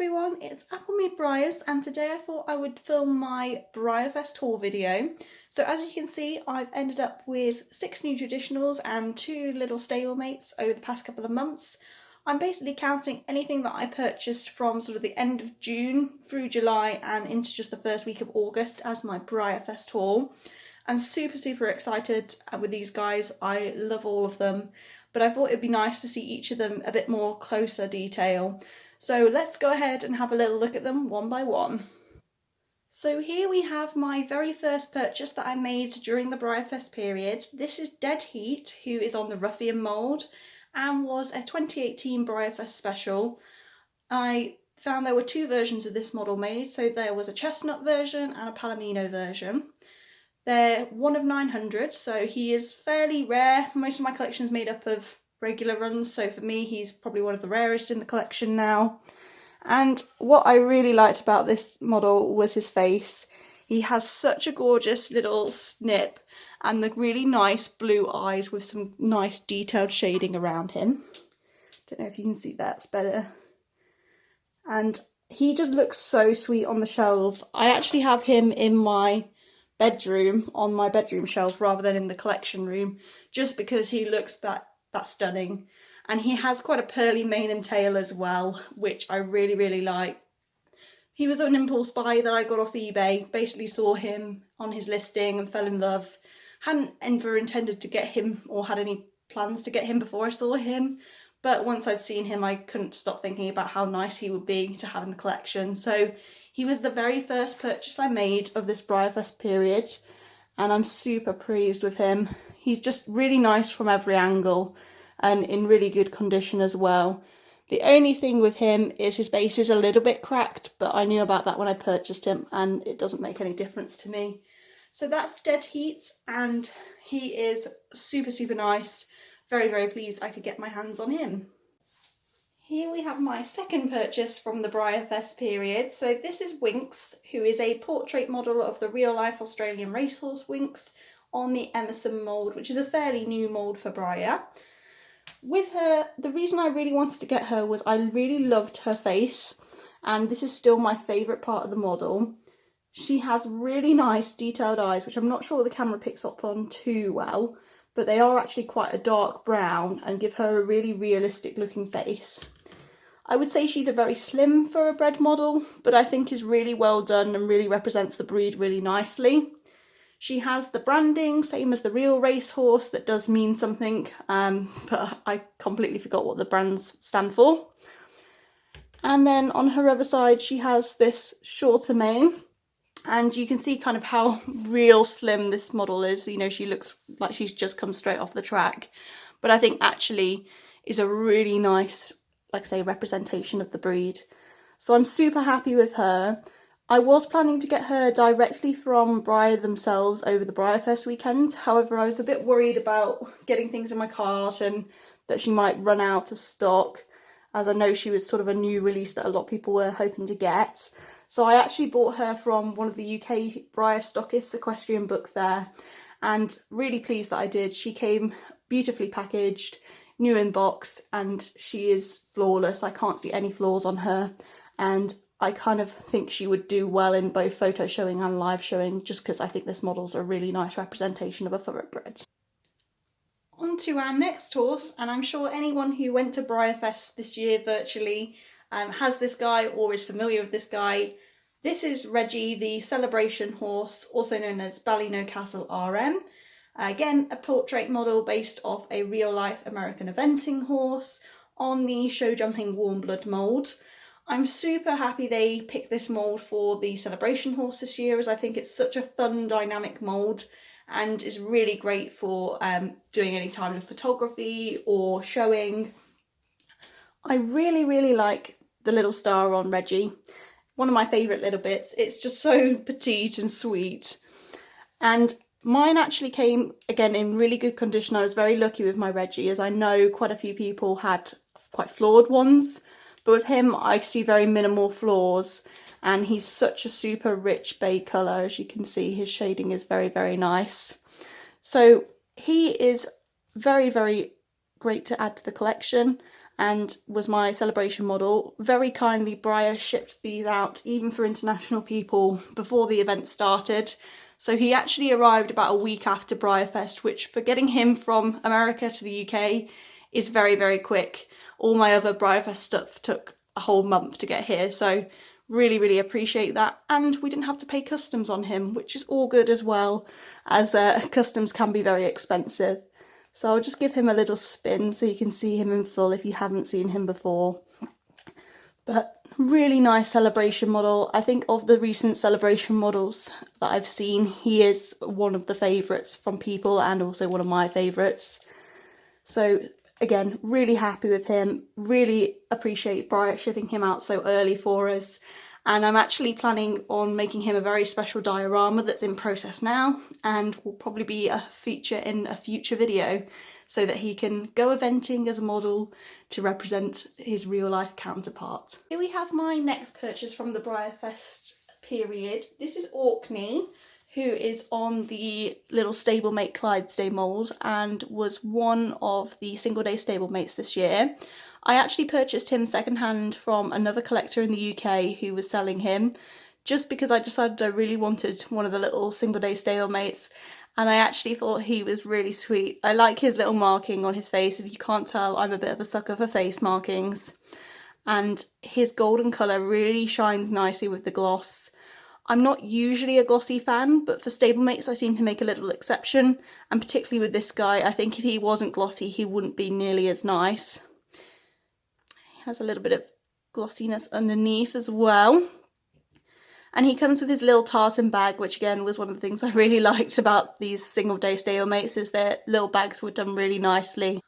everyone, it's Applemead Breyers, and today I thought I would film my Breyerfest haul video. So as you can see, I've ended up with 6 new traditionals and 2 little stablemates over the past couple of months. I'm basically counting anything that I purchased from sort of the end of June through July and into just the first week of August as my Breyerfest haul. I'm super excited with these guys. I love all of them, but I thought it'd be nice to see each of them a bit more closer detail. So let's go ahead and have a little look at them one by one. So here we have my very first purchase that I made during the Breyerfest period. This is Dead Heat, who is on the Ruffian mould and was a 2018 Breyerfest special. I found there were 2 versions of this model made, so there was a chestnut version and a palomino version. They're 1 of 900, so he is fairly rare. Most of my collection is made up of regular runs, so for me he's probably one of the rarest in the collection now. And what I really liked about this model was his face. He has such a gorgeous little snip and the really nice blue eyes with some nice detailed shading around him. Don't know if you can see that, it's better. And he just looks so sweet on the shelf. I actually have him in my bedroom, on my bedroom shelf, rather than in the collection room, just because he looks that stunning. And he has quite a pearly mane and tail as well, which I really like. He was an impulse buy that I got off eBay. Basically saw him on his listing and fell in love. Hadn't ever intended to get him or had any plans to get him before I saw him, but once I'd seen him I couldn't stop thinking about how nice he would be to have in the collection. So he was the very first purchase I made of this Breyerfest period, and I'm super pleased with him. He's just really nice from every angle and in really good condition as well. The only thing with him is his base is a little bit cracked, but I knew about that when I purchased him and it doesn't make any difference to me. So that's Dead Heat, and he is super nice. Very pleased I could get my hands on him. Here we have my second purchase from the Breyerfest period. So this is Winx, who is a portrait model of the real-life Australian racehorse Winx on the Emerson mould, which is a fairly new mould for Breyer. With her, the reason I really wanted to get her was I really loved her face, and this is still my favourite part of the model. She has really nice detailed eyes, which I'm not sure the camera picks up on too well, but they are actually quite a dark brown and give her a really realistic looking face. I would say she's a very slim thoroughbred model, but I think is really well done and really represents the breed really nicely. She has the branding, same as the real racehorse, that does mean something, but I completely forgot what the brands stand for. And then on her other side, she has this shorter mane, and you can see kind of how real slim this model is. You know, she looks like she's just come straight off the track, but I think actually is a really nice, like I say, representation of the breed. So I'm super happy with her. I was planning to get her directly from Breyer themselves over the Breyerfest weekend. However, I was a bit worried about getting things in my cart and that she might run out of stock, as I know she was sort of a new release that a lot of people were hoping to get. So I actually bought her from one of the UK Breyer stockists, Equestrian Book Fair, and really pleased that I did. She came beautifully packaged, new in box, and she is flawless. I can't see any flaws on her, and I kind of think she would do well in both photo showing and live showing, just because I think this model's a really nice representation of a thoroughbred. On to our next horse, and I'm sure anyone who went to Breyerfest this year virtually has this guy or is familiar with this guy. This is Reggie, the celebration horse, also known as Ballynocastle RM. Again, a portrait model based off a real-life American eventing horse on the show jumping warm blood mould. I'm super happy they picked this mould for the celebration horse this year, as I think it's such a fun, dynamic mould and is really great for doing any time of photography or showing. I really like the little star on Reggie. One of my favourite little bits. It's just so petite and sweet. And mine actually came, again, in really good condition. I was very lucky with my Reggie, as I know quite a few people had quite flawed ones. But with him, I see very minimal flaws, and he's such a super rich bay colour. As you can see, his shading is very nice. So he is very great to add to the collection, and was my celebration model. Very kindly, Breyer shipped these out even for international people before the event started. So he actually arrived about a week after Breyerfest, which for getting him from America to the UK is very, very quick. All my other Breyerfest stuff took a whole month to get here, so really, really appreciate that. And we didn't have to pay customs on him, which is all good as well, as customs can be very expensive. So I'll just give him a little spin so you can see him in full if you haven't seen him before. But really nice celebration model. I think of the recent celebration models that I've seen, he is one of the favourites from people and also one of my favourites. So again, really happy with him. Really appreciate Breyer shipping him out so early for us. And I'm actually planning on making him a very special diorama that's in process now and will probably be a feature in a future video so that he can go eventing as a model to represent his real life counterpart. Here we have my next purchase from the Breyerfest period. This is Orkney, who is on the little stablemate Clydesdale mould and was one of the single day stablemates this year. I actually purchased him secondhand from another collector in the UK who was selling him, just because I decided I really wanted one of the little single day stablemates, and I actually thought he was really sweet. I like his little marking on his face. If you can't tell, I'm a bit of a sucker for face markings, and his golden colour really shines nicely with the gloss. I'm not usually a glossy fan, but for stablemates I seem to make a little exception, and particularly with this guy, I think if he wasn't glossy he wouldn't be nearly as nice. Has a little bit of glossiness underneath as well, and he comes with his little tartan bag, which again was one of the things I really liked about these single day stablemates, is their little bags were done really nicely.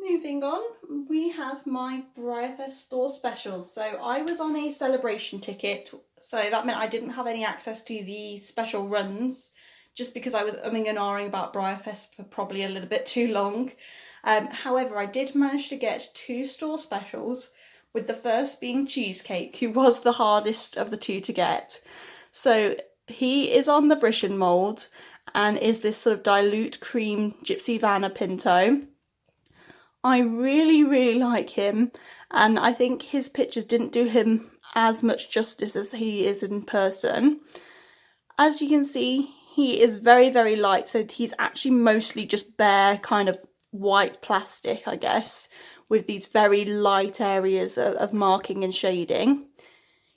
Moving on, we have my Breyerfest store specials. So I was on a celebration ticket, so that meant I didn't have any access to the special runs, just because I was umming and ahhing about Breyerfest for probably a little bit too long. However, I did manage to get 2 store specials, with the first being Cheesecake, who was the hardest of the 2 to get. So he is on the British mould and is this sort of dilute cream Gypsy Vanna Pinto. I really, really like him, and I think his pictures didn't do him as much justice as he is in person. As you can see, he is very, very light, so he's actually mostly just bare kind of white plastic, I guess, with these very light areas of marking and shading.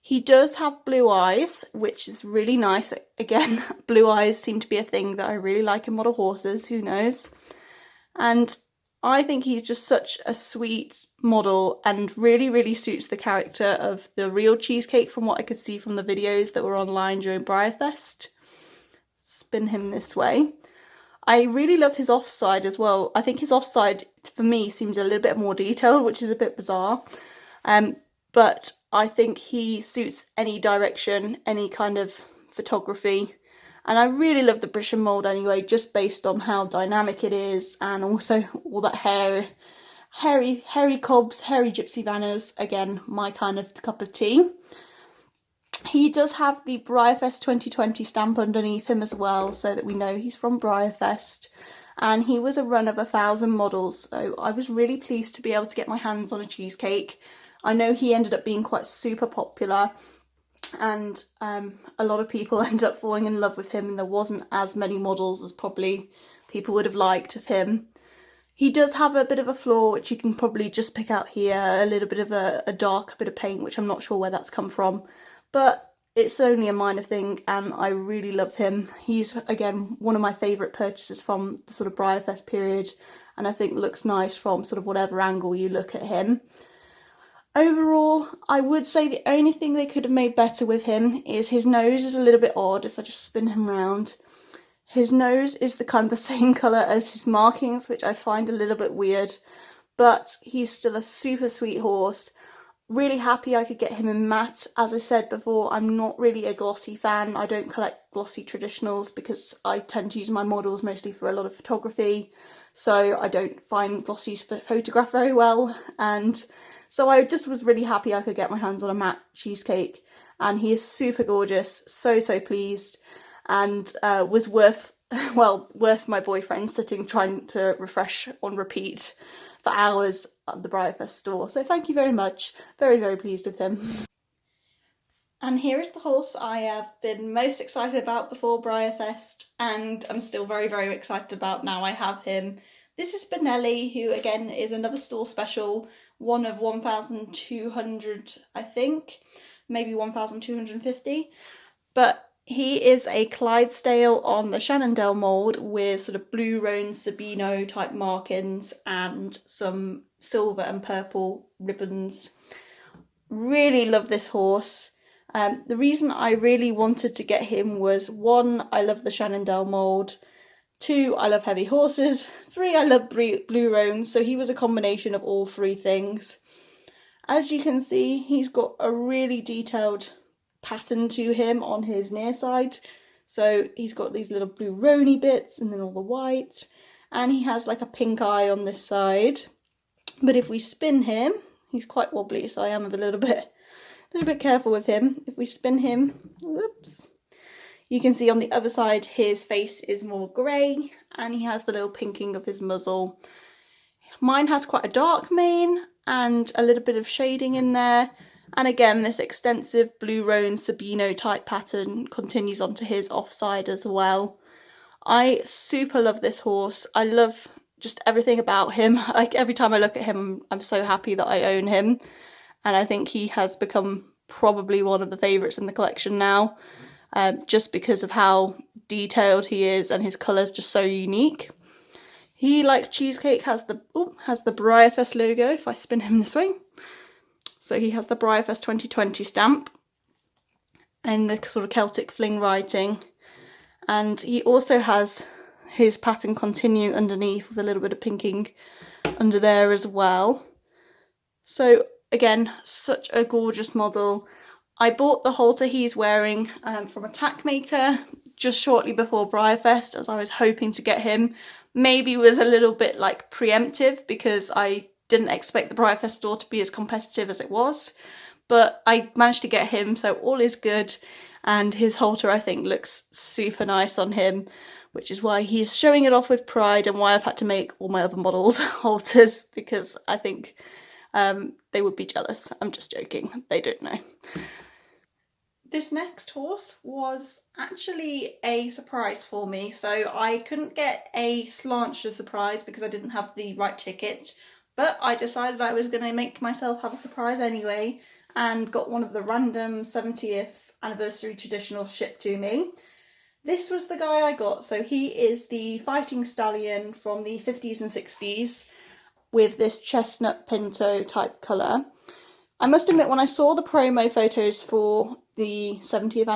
He does have blue eyes, which is really nice. Again, blue eyes seem to be a thing that I really like in model horses, who knows. And I think he's just such a sweet model and really, really suits the character of the real Cheesecake from what I could see from the videos that were online during Breyerfest. Spin him this way. I really love his offside as well. I think his offside, for me, seems a little bit more detailed, which is a bit bizarre. But I think he suits any direction, any kind of photography. And I really love the British mould anyway, just based on how dynamic it is, and also all that hairy cobs, hairy Gypsy Vannas. Again, my kind of cup of tea. He does have the Breyerfest 2020 stamp underneath him as well, so that we know he's from Breyerfest. And he was a run of 1,000 models, so I was really pleased to be able to get my hands on a Cheesecake. I know he ended up being quite super popular, and a lot of people ended up falling in love with him, and there wasn't as many models as probably people would have liked of him. He does have a bit of a flaw, which you can probably just pick out here, a little bit of a dark bit of paint, which I'm not sure where that's come from. But it's only a minor thing, and I really love him. He's, again, one of my favourite purchases from the sort of Breyerfest period, and I think looks nice from sort of whatever angle you look at him. Overall, I would say the only thing they could have made better with him is his nose is a little bit odd. If I just spin him round, his nose is the kind of the same colour as his markings, which I find a little bit weird, but he's still a super sweet horse. Really happy I could get him in matte. As I said before, I'm not really a glossy fan. I don't collect glossy traditionals because I tend to use my models mostly for a lot of photography, so I don't find glossies photograph very well, and so I just was really happy I could get my hands on a matte Cheesecake, and he is super gorgeous, so pleased, and was worth my boyfriend sitting trying to refresh on repeat for hours at the Breyerfest store. So thank you very much. Very, very pleased with him. And here is the horse I have been most excited about before Breyerfest, and I'm still very, very excited about now I have him. This is Benelli, who again is another store special, one of 1,200, I think, maybe 1,250. But he is a Clydesdale on the Shannondale mould with sort of blue roan Sabino type markings and some silver and purple ribbons. Really love this horse. The reason I really wanted to get him was, 1, I love the Shannondale mould, 2, I love heavy horses, 3, I love blue roan, so he was a combination of all 3 things. As you can see, he's got a really detailed pattern to him on his near side. So he's got these little blue roany bits and then all the white, and he has like a pink eye on this side. But if we spin him, he's quite wobbly, so I am a little bit careful with him. If we spin him, whoops, you can see on the other side his face is more grey and he has the little pinking of his muzzle. Mine has quite a dark mane and a little bit of shading in there, and again this extensive blue roan Sabino type pattern continues onto his offside as well. I super love this horse. I love just everything about him. Like, every time I look at him, I'm so happy that I own him, and I think he has become probably one of the favourites in the collection now, just because of how detailed he is and his colour's just so unique. He, like Cheesecake, has the Breyerfest logo, if I spin him this way. So he has the Breyerfest 2020 stamp and the sort of Celtic fling writing. And he also has his pattern continuing underneath with a little bit of pinking under there as well. So again, such a gorgeous model. I bought the halter he's wearing from a tack maker just shortly before Breyerfest, as I was hoping to get him. Maybe was a little bit like preemptive because I didn't expect the Breyerfest store to be as competitive as it was, but I managed to get him, so all is good. And his halter, I think, looks super nice on him, which is why he's showing it off with pride and why I've had to make all my other models halters, because I think they would be jealous. I'm just joking, they don't know. This next horse was actually a surprise for me, so I couldn't get a Slancher surprise because I didn't have the right ticket, but I decided I was going to make myself have a surprise anyway and got one of the random 70th anniversary traditionals shipped to me. This was the guy I got, so he is the fighting stallion from the 50s and 60s with this chestnut pinto type colour. I must admit, when I saw the promo photos for the 70th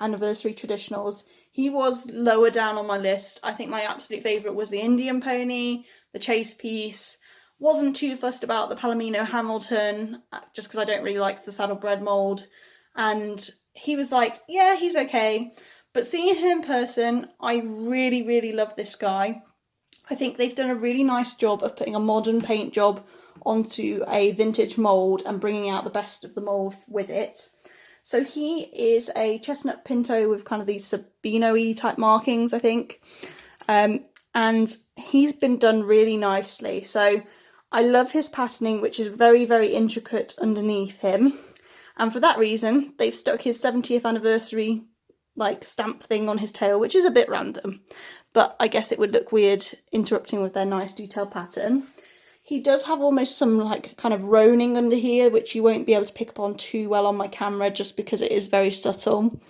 anniversary traditionals, he was lower down on my list. I think my absolute favourite was the Indian pony, the chase piece. Wasn't too fussed about the Palomino Hamilton, just because I don't really like the saddlebred mould. And he was like, yeah, he's okay. But seeing him in person, I really, really love this guy. I think they've done a really nice job of putting a modern paint job onto a vintage mould and bringing out the best of the mould with it. So he is a chestnut pinto with kind of these Sabino-y type markings, I think. And he's been done really nicely. So I love his patterning, which is very, very intricate underneath him. And for that reason, they've stuck his 70th anniversary like stamp thing on his tail, which is a bit random. But I guess it would look weird interrupting with their nice detailed pattern. He does have almost some like kind of roaning under here, which you won't be able to pick up on too well on my camera just because it is very subtle.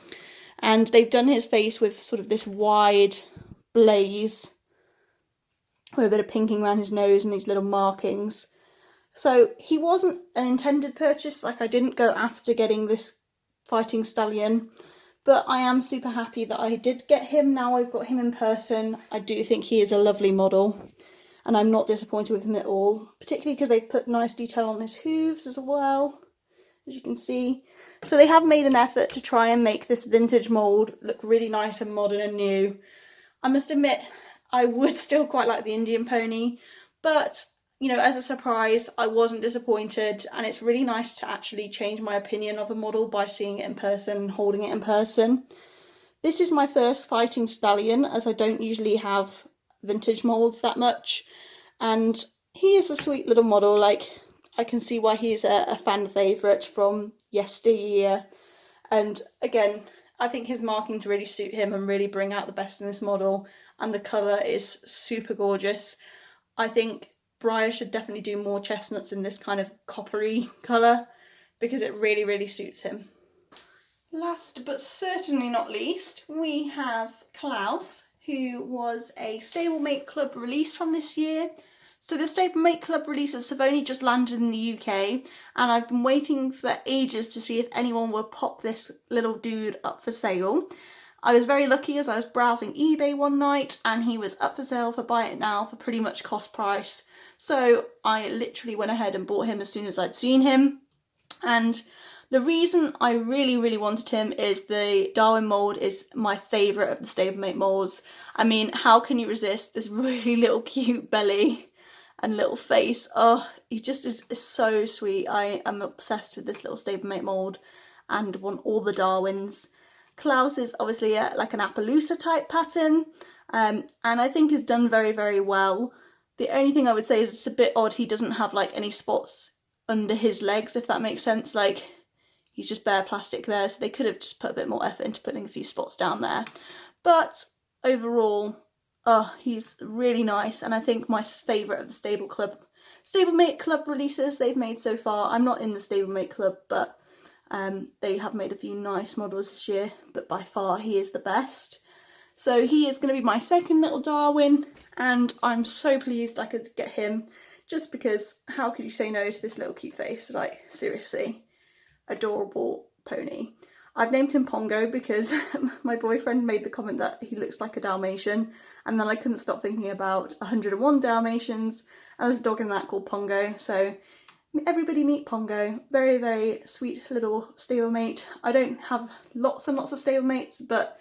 And they've done his face with sort of this wide blaze with a bit of pinking around his nose and these little markings. So he wasn't an intended purchase, like I didn't go after getting this fighting stallion, but I am super happy that I did get him. Now I've got him in person. I do think he is a lovely model, and I'm not disappointed with him at all, particularly because they've put nice detail on his hooves as well, as you can see. So they have made an effort to try and make this vintage mould look really nice and modern and new. I must admit, I would still quite like the Indian pony, but you know, as a surprise, I wasn't disappointed, and it's really nice to actually change my opinion of a model by seeing it in person, holding it in person. This is my first fighting stallion, as I don't usually have vintage moulds that much, and he is a sweet little model. Like, I can see why he's a fan favourite from yesteryear. And again, I think his markings really suit him and really bring out the best in this model. And the colour is super gorgeous. I think Breyer should definitely do more chestnuts in this kind of coppery colour because it really, really suits him. Last but certainly not least, we have Klaus, who was a Stablemate Club release from this year. So the Stablemate Club releases have only just landed in the UK, and I've been waiting for ages to see if anyone would pop this little dude up for sale. I was very lucky as I was browsing eBay one night and he was up for sale for buy it now for pretty much cost price. So I literally went ahead and bought him as soon as I'd seen him. And the reason I really, really wanted him is the Darwin mould is my favourite of the Stablemate moulds. I mean, how can you resist this really little cute belly and little face? Oh, he just is so sweet. I am obsessed with this little Stablemate mould and want all the Darwins. Klaus is obviously like an Appaloosa type pattern, and I think is done very, very well. The only thing I would say is it's a bit odd he doesn't have like any spots under his legs, if that makes sense. Like, he's just bare plastic there, so they could have just put a bit more effort into putting a few spots down there. But overall, he's really nice, and I think my favourite of the Stablemate Club releases they've made so far. I'm not in the Stablemate Club, but they have made a few nice models this year, but by far he is the best. So he is going to be my second little Darwin, and I'm so pleased I could get him, just because how could you say no to this little cute face? Like, seriously, adorable pony. I've named him Pongo because my boyfriend made the comment that he looks like a Dalmatian, and then I couldn't stop thinking about 101 Dalmatians, and there's a dog in that called Pongo, so everybody meet Pongo. Very, very sweet little stablemate. I don't have lots and lots of stablemates, but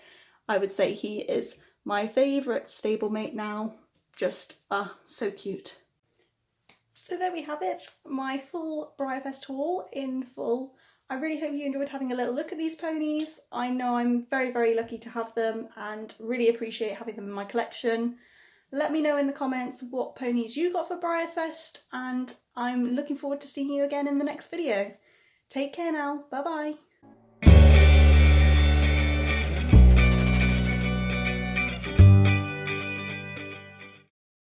I would say he is my favourite stablemate now. Just, so cute. So there we have it, my full Breyerfest haul in full. I really hope you enjoyed having a little look at these ponies. I know I'm very, very lucky to have them and really appreciate having them in my collection. Let me know in the comments what ponies you got for Breyerfest, and I'm looking forward to seeing you again in the next video. Take care now, bye bye.